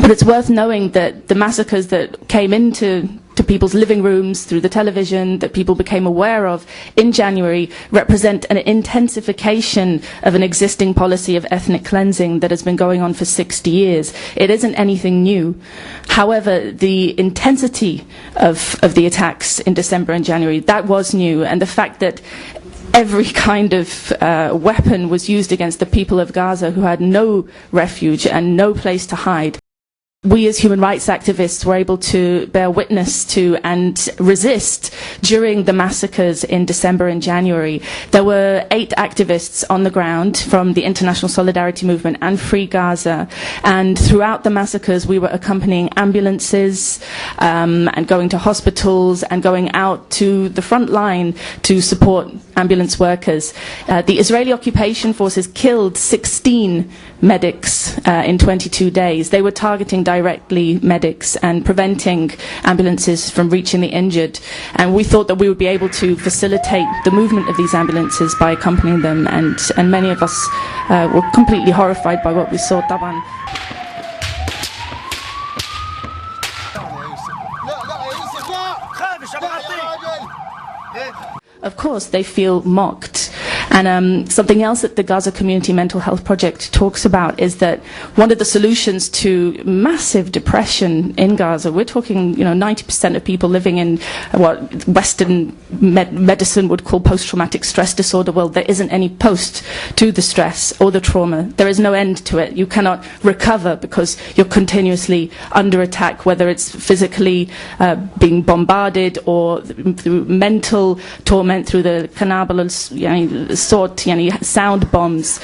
But it's worth knowing that the massacres that came into people's living rooms through the television, that people became aware of in January, represent an intensification of an existing policy of ethnic cleansing that has been going on for 60 years. It isn't anything new. However, the intensity of the attacks in December and January, that was new, and the fact that every kind of weapon was used against the people of Gaza who had no refuge and no place to hide. We as human rights activists were able to bear witness to and resist during the massacres in December and January. There were 8 activists on the ground from the International Solidarity Movement and Free Gaza, and throughout the massacres we were accompanying ambulances and going to hospitals and going out to the front line to support ambulance workers. The Israeli occupation forces killed 16 medics in 22 days. They were targeting directly medics and preventing ambulances from reaching the injured. And we thought that we would be able to facilitate the movement of these ambulances by accompanying them. And many of us were completely horrified by what we saw. طبعا. Of course, they feel mocked. And something else that the Gaza Community Mental Health Project talks about is that one of the solutions to massive depression in Gaza, we're talking, 90% of people living in what Western medicine would call post-traumatic stress disorder. Well, there isn't any post to the stress or the trauma. There is no end to it. You cannot recover because you're continuously under attack, whether it's physically being bombarded or through mental torment through the Qanabal sound bombs,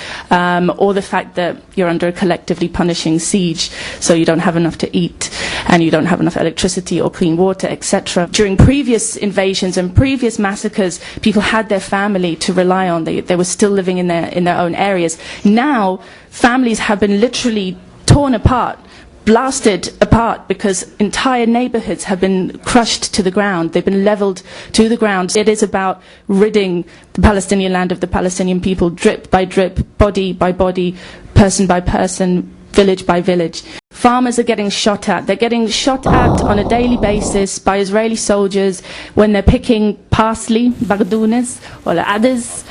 or the fact that you're under a collectively punishing siege, so you don't have enough to eat and you don't have enough electricity or clean water, etc. During previous invasions and previous massacres, people had their family to rely on. They were still living in their own areas. Now, families have been literally torn apart, blasted apart, because entire neighborhoods have been crushed to the ground. They've been leveled to the ground. It is about ridding the Palestinian land of the Palestinian people, drip by drip, body by body, person by person, village by village. Farmers are getting shot at. They're getting shot at on a daily basis by Israeli soldiers when they're picking parsley, bagdunes, or adis,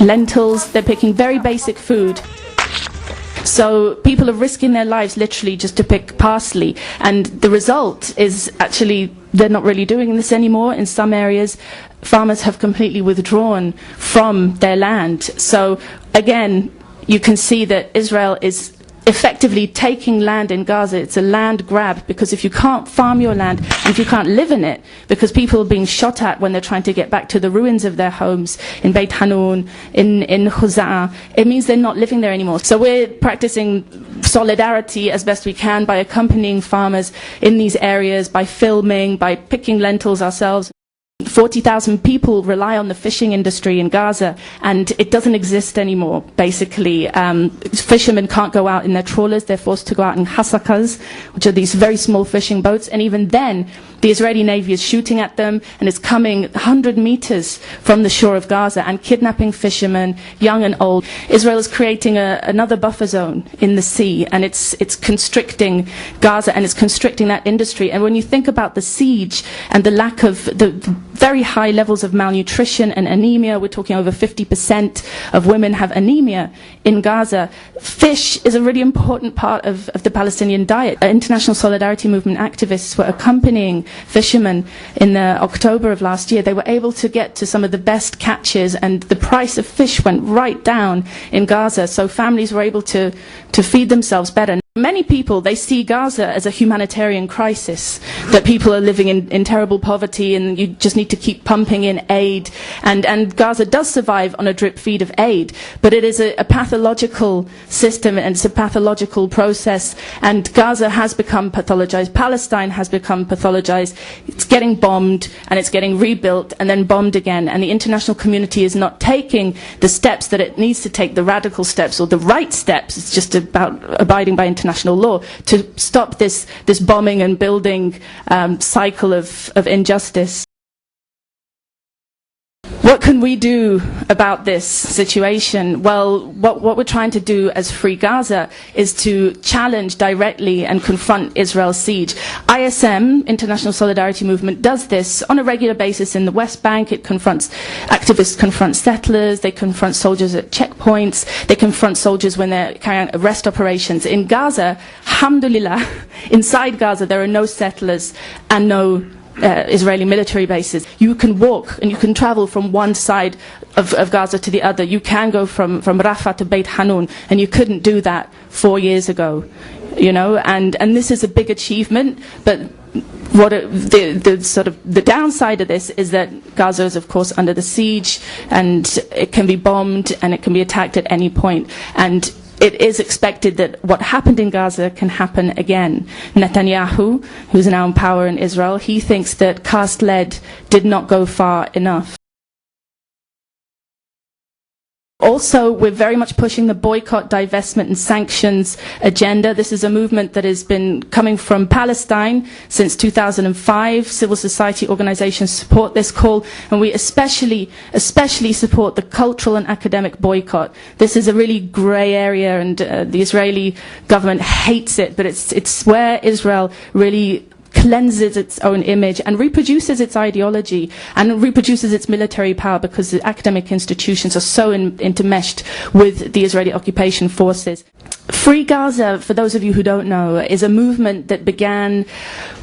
lentils. They're picking very basic food. So people are risking their lives literally just to pick parsley, and the result is actually they're not really doing this anymore. In some areas, farmers have completely withdrawn from their land. So again, you can see that Israel is effectively taking land in Gaza. It's a land grab, because if you can't farm your land and if you can't live in it, because people are being shot at when they're trying to get back to the ruins of their homes in Beit Hanun, in Khuza'a, it means they're not living there anymore. So we're practicing solidarity as best we can by accompanying farmers in these areas, by filming, by picking lentils ourselves. 40,000 people rely on the fishing industry in Gaza, and it doesn't exist anymore, basically. Fishermen can't go out in their trawlers. They're forced to go out in massacres, which are these very small fishing boats, and even then the Israeli Navy is shooting at them, and it's coming 100 meters from the shore of Gaza and kidnapping fishermen, young and old. Israel is creating another buffer zone in the sea, and it's constricting Gaza, and it's constricting that industry. And when you think about the siege and the lack of the very high levels of malnutrition and anemia, we're talking over 50% of women have anemia in Gaza. Fish is a really important part of the Palestinian diet. International Solidarity Movement activists were accompanying fishermen in October of last year. They were able to get to some of the best catches, and the price of fish went right down in Gaza, so families were able to feed themselves better. Many people, they see Gaza as a humanitarian crisis, that people are living in terrible poverty and you just need to keep pumping in aid. And Gaza does survive on a drip feed of aid, but it is a pathological system, and it's a pathological process. And Gaza has become pathologized. Palestine has become pathologized. It's getting bombed and it's getting rebuilt and then bombed again. And the international community is not taking the steps that it needs to take, the radical steps or the right steps. It's just about abiding by international law to stop this bombing and building cycle of injustice. What can we do about this situation? Well, what we're trying to do as Free Gaza is to challenge directly and confront Israel's siege. ISM, International Solidarity Movement, does this on a regular basis in the West Bank. It confronts activists, confront settlers, they confront soldiers at checkpoints, they confront soldiers when they're carrying out arrest operations. In Gaza, alhamdulillah, inside Gaza there are no settlers and no Israeli military bases. You can walk and you can travel from one side of Gaza to the other. You can go from Rafah to Beit Hanun, and you couldn't do that 4 years ago. You know, and this is a big achievement, but the downside of this is that Gaza is of course under the siege, and it can be bombed and it can be attacked at any point, and it is expected that what happened in Gaza can happen again. Netanyahu, who's now in power in Israel, he thinks that cast lead did not go far enough. Also, we're very much pushing the boycott, divestment and sanctions agenda. This is a movement that has been coming from Palestine since 2005. Civil society organizations support this call, and we especially support the cultural and academic boycott. This is a really grey area, and the Israeli government hates it, but it's where Israel really cleanses its own image and reproduces its ideology and reproduces its military power, because the academic institutions are so intermeshed with the Israeli occupation forces. Free Gaza, for those of you who don't know, is a movement that began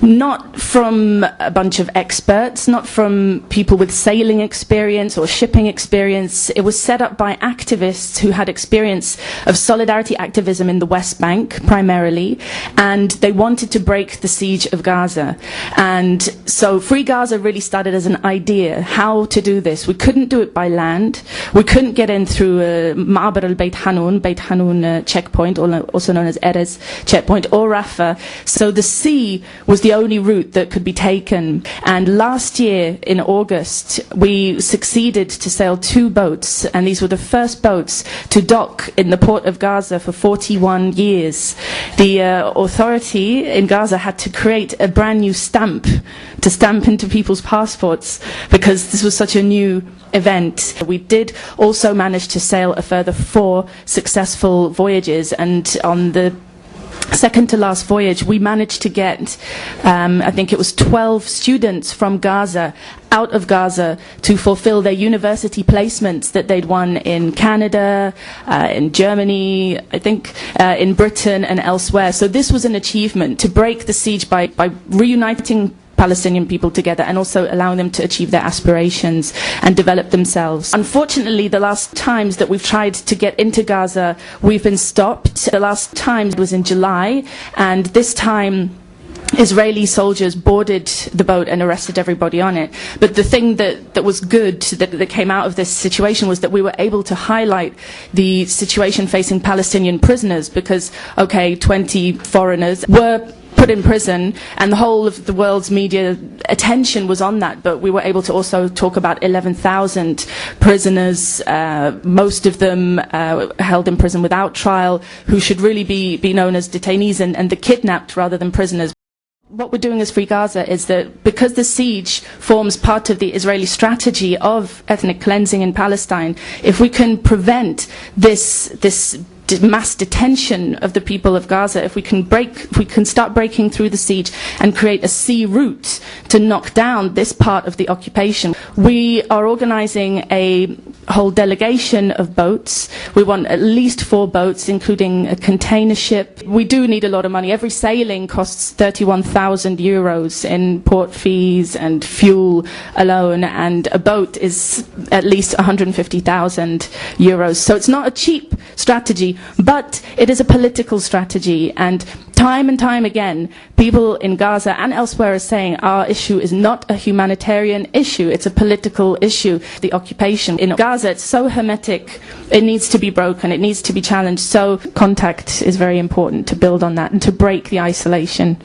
not from a bunch of experts, not from people with sailing experience or shipping experience. It was set up by activists who had experience of solidarity activism in the West Bank, primarily, and they wanted to break the siege of Gaza. And so Free Gaza really started as an idea, how to do this. We couldn't do it by land. We couldn't get in through Ma'abar al-Beit Hanun checkpoint, also known as Erez checkpoint, or Rafah. So the sea was the only route that could be taken. And last year, in August, we succeeded to sail 2 boats, and these were the first boats to dock in the port of Gaza for 41 years. The authority in Gaza had to create a brand new stamp to stamp into people's passports, because this was such a new event. We did also manage to sail a further 4 successful voyages, and on the second to last voyage we managed to get I think it was 12 students from Gaza out of Gaza to fulfill their university placements that they'd won in Canada, in Germany, I think in Britain and elsewhere. So this was an achievement to break the siege by reuniting Palestinian people together and also allowing them to achieve their aspirations and develop themselves. Unfortunately, the last times that we've tried to get into Gaza, we've been stopped. The last time was in July, and this time Israeli soldiers boarded the boat and arrested everybody on it. But the thing that was good that came out of this situation was that we were able to highlight the situation facing Palestinian prisoners, because, okay, 20 foreigners were put in prison, and the whole of the world's media attention was on that, but we were able to also talk about 11,000 prisoners, most of them held in prison without trial, who should really be known as detainees and the kidnapped rather than prisoners. What we're doing as Free Gaza is that because the siege forms part of the Israeli strategy of ethnic cleansing in Palestine, if we can prevent this mass detention of the people of Gaza, if we can start breaking through the siege and create a sea route to knock down this part of the occupation. We are organizing a whole delegation of boats. We want at least 4 boats, including a container ship. We do need a lot of money. Every sailing costs 31,000 euros in port fees and fuel alone, and a boat is at least 150,000 euros. So it's not a cheap strategy, but it is a political strategy, and time again, people in Gaza and elsewhere are saying our issue is not a humanitarian issue, it's a political issue. The occupation in Gaza, it's so hermetic, it needs to be broken, it needs to be challenged. So contact is very important to build on that and to break the isolation.